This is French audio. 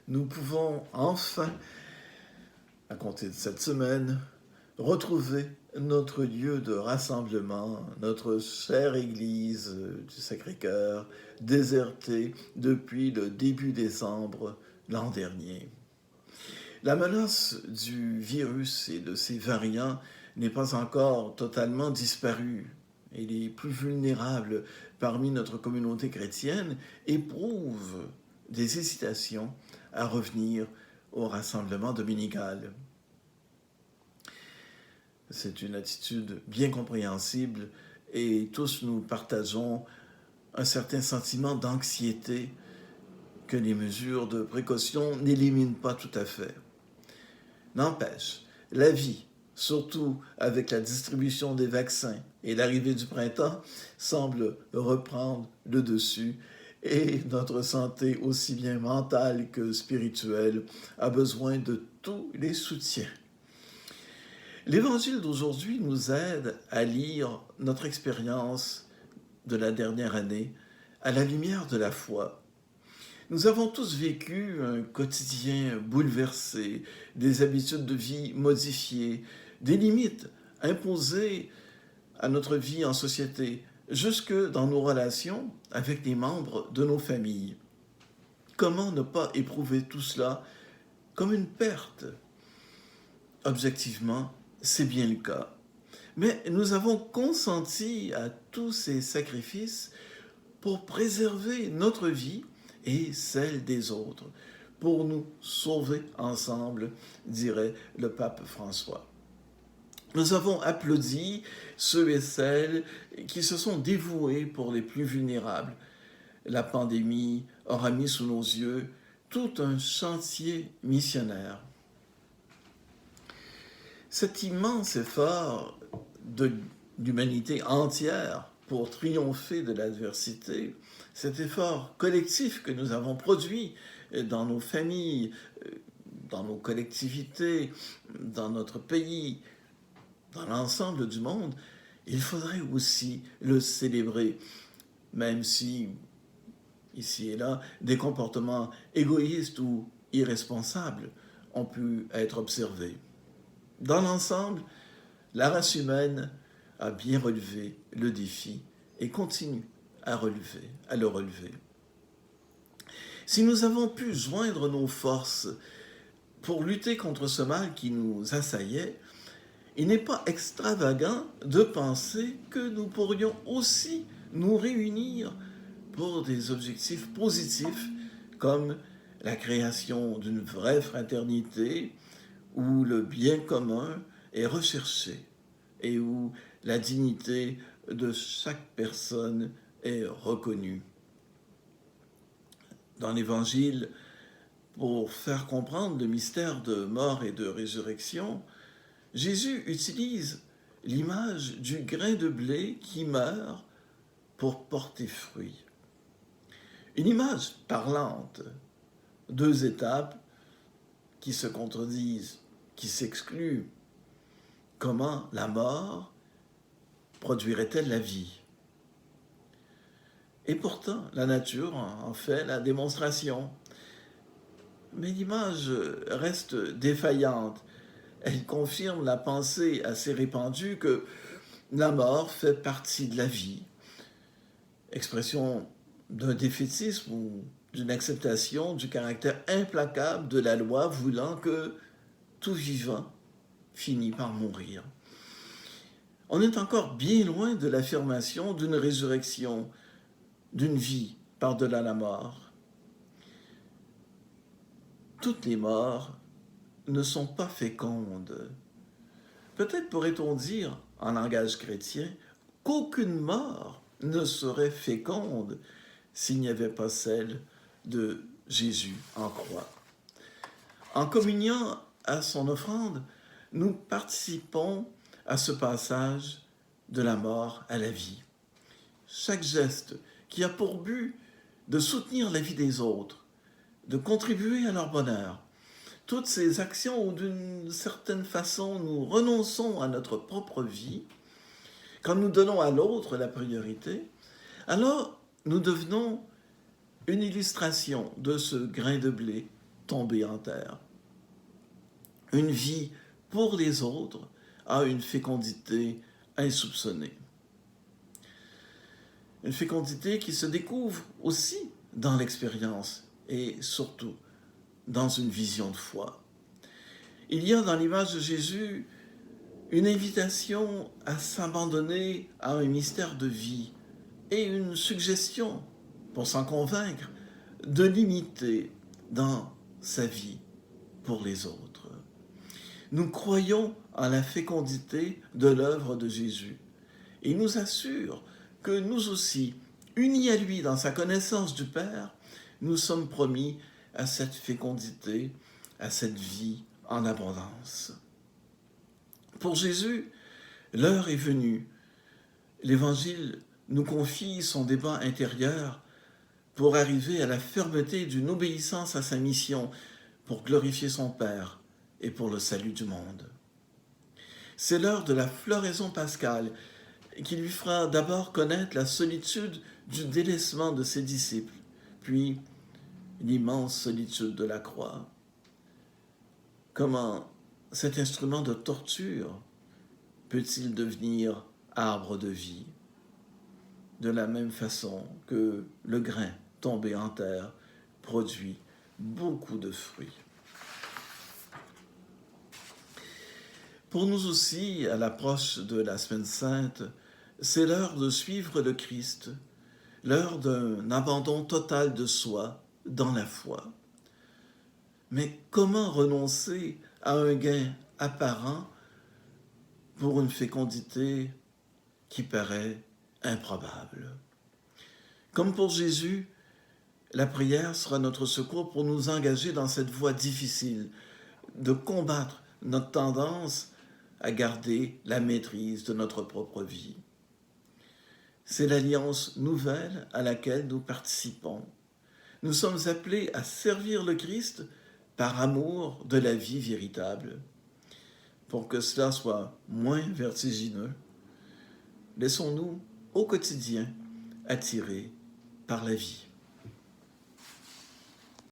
nous pouvons enfin, à compter de cette semaine, retrouver notre lieu de rassemblement, notre chère Église du Sacré-Cœur, désertée depuis le début décembre l'an dernier. La menace du virus et de ses variants n'est pas encore totalement disparue. Et les plus vulnérables parmi notre communauté chrétienne éprouvent des hésitations à revenir au rassemblement dominical. C'est une attitude bien compréhensible et tous nous partageons un certain sentiment d'anxiété que les mesures de précaution n'éliminent pas tout à fait. N'empêche, la vie, surtout avec la distribution des vaccins et l'arrivée du printemps, semble reprendre le dessus et notre santé, aussi bien mentale que spirituelle, a besoin de tous les soutiens. L'Évangile d'aujourd'hui nous aide à lire notre expérience de la dernière année à la lumière de la foi. Nous avons tous vécu un quotidien bouleversé, des habitudes de vie modifiées, des limites imposées à notre vie en société, jusque dans nos relations avec les membres de nos familles. Comment ne pas éprouver tout cela comme une perte? Objectivement, c'est bien le cas. Mais nous avons consenti à tous ces sacrifices pour préserver notre vie et celle des autres, pour nous sauver ensemble, dirait le pape François. Nous avons applaudi ceux et celles qui se sont dévoués pour les plus vulnérables. La pandémie aura mis sous nos yeux tout un chantier missionnaire. Cet immense effort de l'humanité entière pour triompher de l'adversité, cet effort collectif que nous avons produit dans nos familles, dans nos collectivités, dans notre pays, dans l'ensemble du monde, il faudrait aussi le célébrer, même si, ici et là, des comportements égoïstes ou irresponsables ont pu être observés. Dans l'ensemble, la race humaine a bien relevé le défi et continue à le relever. Si nous avons pu joindre nos forces pour lutter contre ce mal qui nous assaillait, il n'est pas extravagant de penser que nous pourrions aussi nous réunir pour des objectifs positifs comme la création d'une vraie fraternité où le bien commun est recherché et où la dignité de chaque personne est reconnue. Dans l'Évangile, pour faire comprendre le mystère de mort et de résurrection, Jésus utilise l'image du grain de blé qui meurt pour porter fruit. Une image parlante, deux étapes qui se contredisent, qui s'excluent. Comment la mort produirait-elle la vie? Et pourtant, la nature en fait la démonstration. Mais l'image reste défaillante. Elle confirme la pensée assez répandue que la mort fait partie de la vie. Expression d'un défaitisme ou d'une acceptation du caractère implacable de la loi voulant que tout vivant finit par mourir. On est encore bien loin de l'affirmation d'une résurrection, d'une vie par-delà la mort. Toutes les morts ne sont pas fécondes. Peut-être pourrait-on dire, en langage chrétien, qu'aucune mort ne serait féconde s'il n'y avait pas celle de Jésus en croix. En communiant à son offrande, nous participons à ce passage de la mort à la vie. Chaque geste qui a pour but de soutenir la vie des autres, de contribuer à leur bonheur, toutes ces actions où d'une certaine façon nous renonçons à notre propre vie, quand nous donnons à l'autre la priorité, alors nous devenons une illustration de ce grain de blé tombée en terre. Une vie pour les autres a une fécondité insoupçonnée. Une fécondité qui se découvre aussi dans l'expérience et surtout dans une vision de foi. Il y a dans l'image de Jésus une invitation à s'abandonner à un mystère de vie et une suggestion, pour s'en convaincre, de l'imiter dans sa vie pour les autres. Nous croyons en la fécondité de l'œuvre de Jésus et il nous assure que nous aussi, unis à lui dans sa connaissance du Père, nous sommes promis à cette fécondité, à cette vie en abondance. Pour Jésus, l'heure est venue. L'Évangile nous confie son débat intérieur pour arriver à la fermeté d'une obéissance à sa mission, pour glorifier son Père et pour le salut du monde. C'est l'heure de la floraison pascale qui lui fera d'abord connaître la solitude du délaissement de ses disciples, puis l'immense solitude de la croix. Comment cet instrument de torture peut-il devenir arbre de vie, de la même façon que le grain tombé en terre produit beaucoup de fruits. Pour nous aussi, à l'approche de la Semaine Sainte, c'est l'heure de suivre le Christ, l'heure d'un abandon total de soi dans la foi. Mais comment renoncer à un gain apparent pour une fécondité qui paraît improbable? Comme pour Jésus, la prière sera notre secours pour nous engager dans cette voie difficile de combattre notre tendance à garder la maîtrise de notre propre vie. C'est l'alliance nouvelle à laquelle nous participons. Nous sommes appelés à servir le Christ par amour de la vie véritable. Pour que cela soit moins vertigineux, laissons-nous au quotidien attirés par la vie.